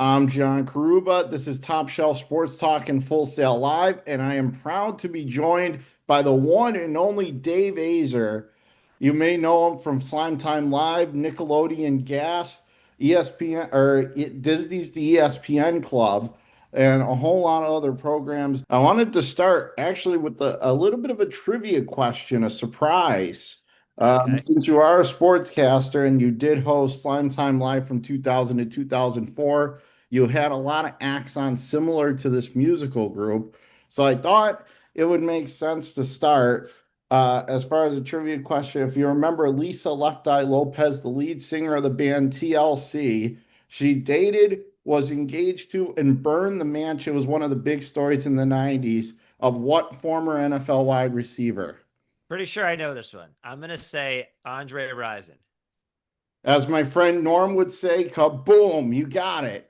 I'm John Carubba. This is Top Shelf Sports Talk and Full Sail Live, and I am proud to be joined by the one and only Dave Aizer. You may know him from Slime Time Live, Nickelodeon Gas, ESPN, or Disney's The ESPN Club, and a whole lot of other programs. I wanted to start actually with a little bit of a trivia question, a surprise. Okay. Since you are a sportscaster and you did host Slime Time Live from 2000 to 2004, you had a lot of acts on similar to this musical group. So I thought it would make sense to start as far as a trivia question. If you remember Lisa Left Eye Lopez, the lead singer of the band TLC, she dated, was engaged to, and burned the mansion. It was one of the big stories in the 90s of what former NFL wide receiver? Pretty sure I know this one. I'm going to say Andre Rison. As my friend Norm would say, kaboom, you got it.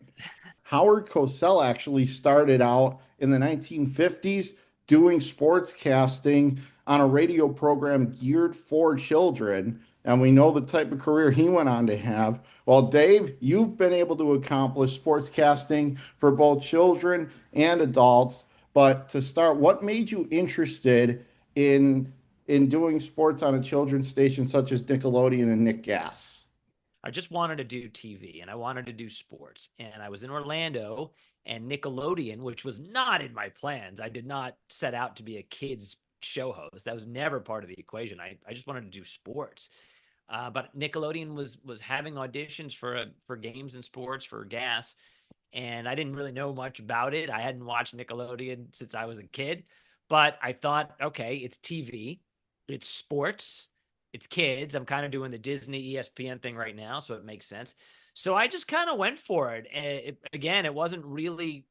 Howard Cosell actually started out in the 1950s doing sportscasting on a radio program geared for children. And we know the type of career he went on to have. Well, Dave, you've been able to accomplish sportscasting for both children and adults. But to start, what made you interested in doing sports on a children's station such as Nickelodeon and Nick Gas? I just wanted to do TV and I wanted to do sports. And I was in Orlando and Nickelodeon, which was not in my plans. I did not set out to be a kids show host. That was never part of the equation. I just wanted to do sports. But Nickelodeon was having auditions for games and sports for gas, and I didn't really know much about it. I hadn't watched Nickelodeon since I was a kid, but I thought, okay, it's TV, it's sports, it's kids. I'm kind of doing the Disney ESPN thing right now, so it makes sense. So I just kind of went for it. Again, it wasn't really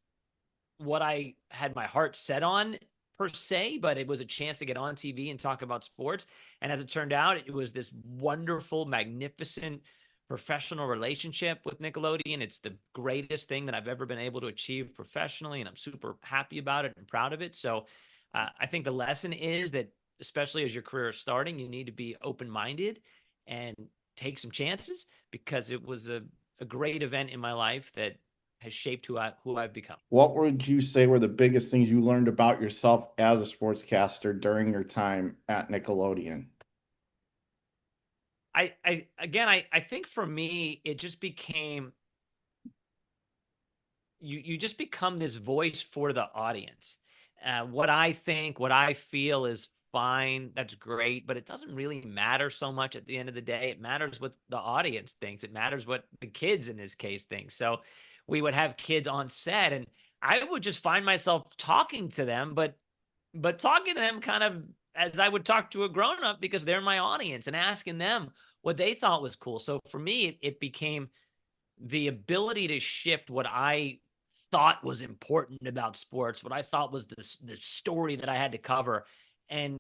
what I had my heart set on per se, but it was a chance to get on TV and talk about sports. And as it turned out, it was this wonderful, magnificent professional relationship with Nickelodeon. It's the greatest thing that I've ever been able to achieve professionally, and I'm super happy about it and proud of it. So I think the lesson is that, especially as your career is starting, you need to be open minded and take some chances because it was a great event in my life that has shaped who I've become. What would you say were the biggest things you learned about yourself as a sportscaster during your time at Nickelodeon? I again, I think for me, it just became you just become this voice for the audience. What I think, what I feel is fine. That's great, but it doesn't really matter so much at the end of the day. It matters what the audience thinks. It matters what the kids in this case think. So we would have kids on set, and I would just find myself talking to them, but talking to them kind of as I would talk to a grown up because they're my audience and asking them what they thought was cool. So for me, it became the ability to shift what I thought was important about sports, what I thought was the story that I had to cover, and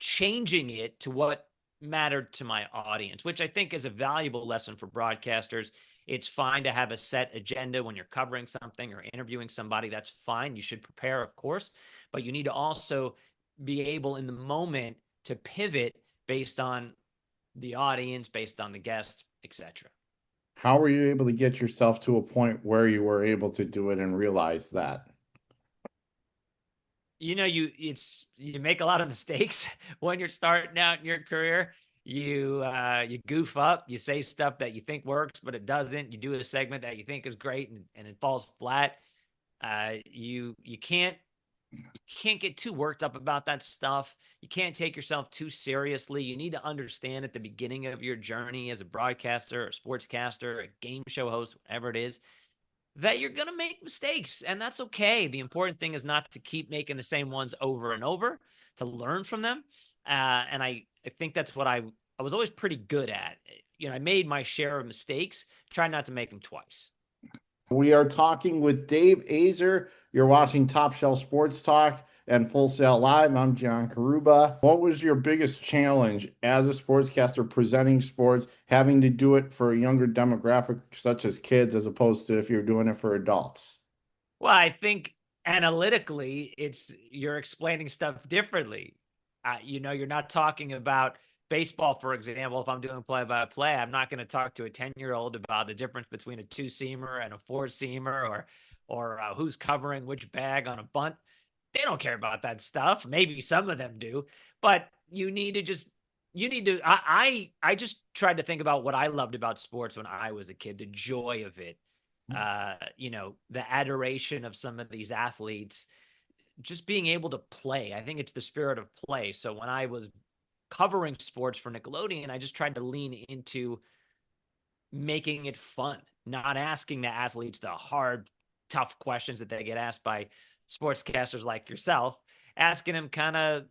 changing it to what mattered to my audience, which I think is a valuable lesson for broadcasters. It's fine to have a set agenda when you're covering something or interviewing somebody. That's fine. You should prepare, of course, but you need to also be able in the moment to pivot based on the audience, based on the guest, etc. How were you able to get yourself to a point where you were able to do it and realize that? You make a lot of mistakes when you're starting out in your career. You goof up, you say stuff that you think works but it doesn't. You do a segment that you think is great and it falls flat. You can't get too worked up about that stuff. You can't take yourself too seriously. You need to understand at the beginning of your journey as a broadcaster, a sportscaster, a game show host, whatever it is, that you're going to make mistakes, and that's okay. The important thing is not to keep making the same ones over and over, to learn from them. And I think that's what I was always pretty good at. I made my share of mistakes, try not to make them twice. We are talking with Dave Aizer. You're watching Top Shelf Sports Talk and Full Sail Live. I'm John Carubba. What was your biggest challenge as a sportscaster presenting sports, having to do it for a younger demographic such as kids, as opposed to if you're doing it for adults? Well, I think analytically, you're explaining stuff differently. You're not talking about baseball, for example, if I'm doing play-by-play, I'm not going to talk to a 10-year-old about the difference between a two-seamer and a four-seamer, or who's covering which bag on a bunt. They don't care about that stuff. Maybe some of them do, but you need to I just tried to think about what I loved about sports when I was a kid, the joy of it. The adoration of some of these athletes, just being able to play. I think it's the spirit of play. So when I was covering sports for Nickelodeon, I just tried to lean into making it fun, not asking the athletes the hard, tough questions that they get asked by sportscasters like yourself, asking them kind of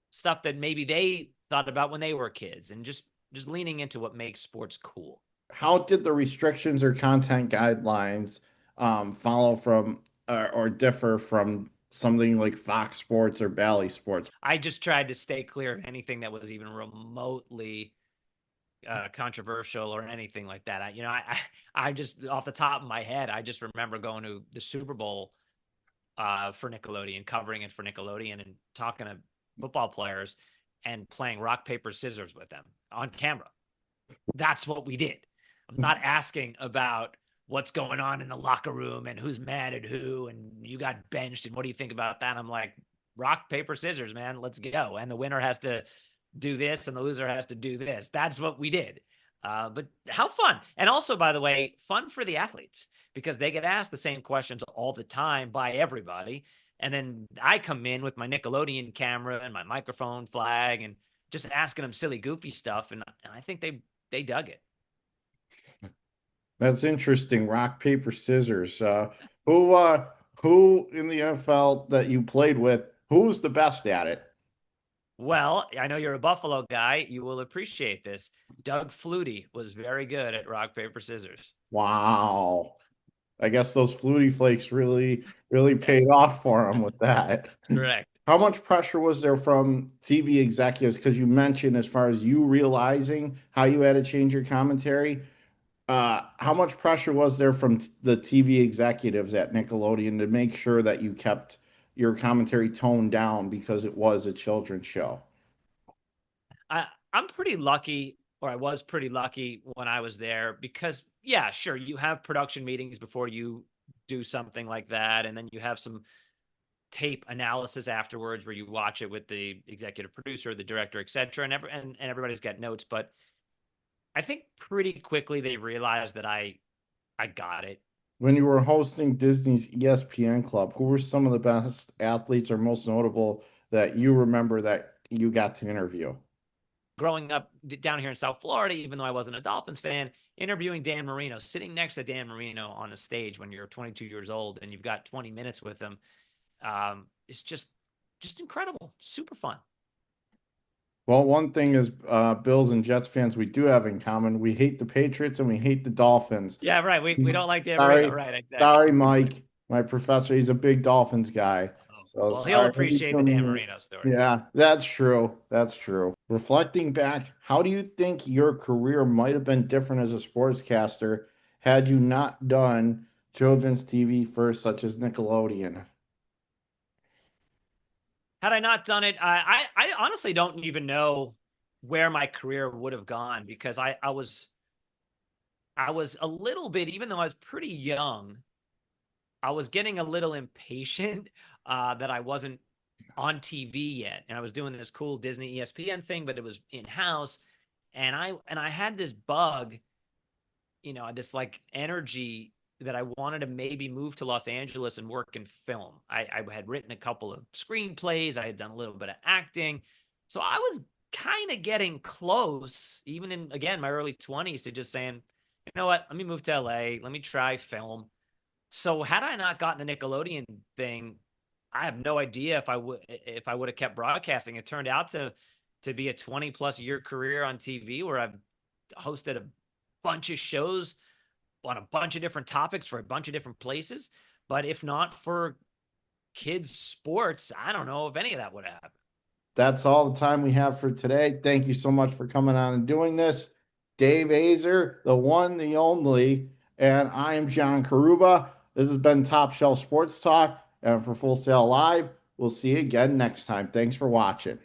stuff that maybe they thought about when they were kids, and just leaning into what makes sports cool. How did the restrictions or content guidelines follow from or differ from something like Fox Sports or Bally Sports? I just tried to stay clear of anything that was even remotely controversial or anything like that. I just off the top of my head, I just remember going to the Super Bowl for Nickelodeon, covering it for Nickelodeon, and talking to football players and playing rock paper scissors with them on camera. That's what we did. I'm not asking about what's going on in the locker room and who's mad at who and you got benched and what do you think about that. I'm like, rock paper scissors, man, let's go, and the winner has to do this and the loser has to do this. That's what we did. But how fun. And also, by the way, fun for the athletes, because they get asked the same questions all the time by everybody. And then I come in with my Nickelodeon camera and my microphone flag and just asking them silly, goofy stuff. And I think they dug it. That's interesting. Rock, paper, scissors. Who uh, who in the NFL that you played with, who's the best at it? Well, I know you're a Buffalo guy. You will appreciate this. Doug Flutie was very good at rock, paper, scissors. Wow. I guess those Flutie Flakes really paid Yes, off for him with that. correct. How much pressure was there from TV executives? Because you mentioned as far as you realizing how you had to change your commentary. How much pressure was there from the TV executives at Nickelodeon to make sure that you kept your commentary toned down because it was a children's show? I'm pretty lucky, or I was pretty lucky when I was there, because yeah, sure, you have production meetings before you do something like that, and then you have some tape analysis afterwards where you watch it with the executive producer, the director, etc., and everybody's got notes. But I think pretty quickly they realized that I got it. When you were hosting Disney's ESPN Club, who were some of the best athletes or most notable that you remember that you got to interview? Growing up down here in South Florida, even though I wasn't a Dolphins fan, interviewing Dan Marino, sitting next to Dan Marino on a stage when you're 22 years old and you've got 20 minutes with him, it's just incredible, super fun. Well, one thing is Bills and Jets fans we do have in common. We hate the Patriots and we hate the Dolphins. Yeah, right. We don't like Dan Marino, Sorry, right? Exactly. sorry, Mike. My professor, he's a big Dolphins guy. Oh, So well, he'll sorry. appreciate the Dan Marino story. Yeah, that's true. That's true. Reflecting back, how do you think your career might have been different as a sportscaster had you not done children's TV first, such as Nickelodeon? Had I not done it, I honestly don't even know where my career would have gone, because I was a little bit, even though I was pretty young, I was getting a little impatient that I wasn't on TV yet, and I was doing this cool Disney ESPN thing, but it was in house, and I had this bug, this like energy that I wanted to maybe move to Los Angeles and work in film. I had written a couple of screenplays, I had done a little bit of acting, so I was kind of getting close, even in again my early 20s, to just saying, you know what, let me move to LA, let me try film. So had I not gotten the Nickelodeon thing, I have no idea if I would have kept broadcasting. It turned out to be a 20+ year career on TV, where I've hosted a bunch of shows on a bunch of different topics for a bunch of different places. But if not for kids sports, I don't know if any of that would have happened. That's all the time we have for today. Thank you so much for coming on and doing this. Dave Aizer, the one, the only, and I am John Carubba. This has been Top Shelf Sports Talk, and for Full Sail Live, we'll see you again next time. Thanks for watching.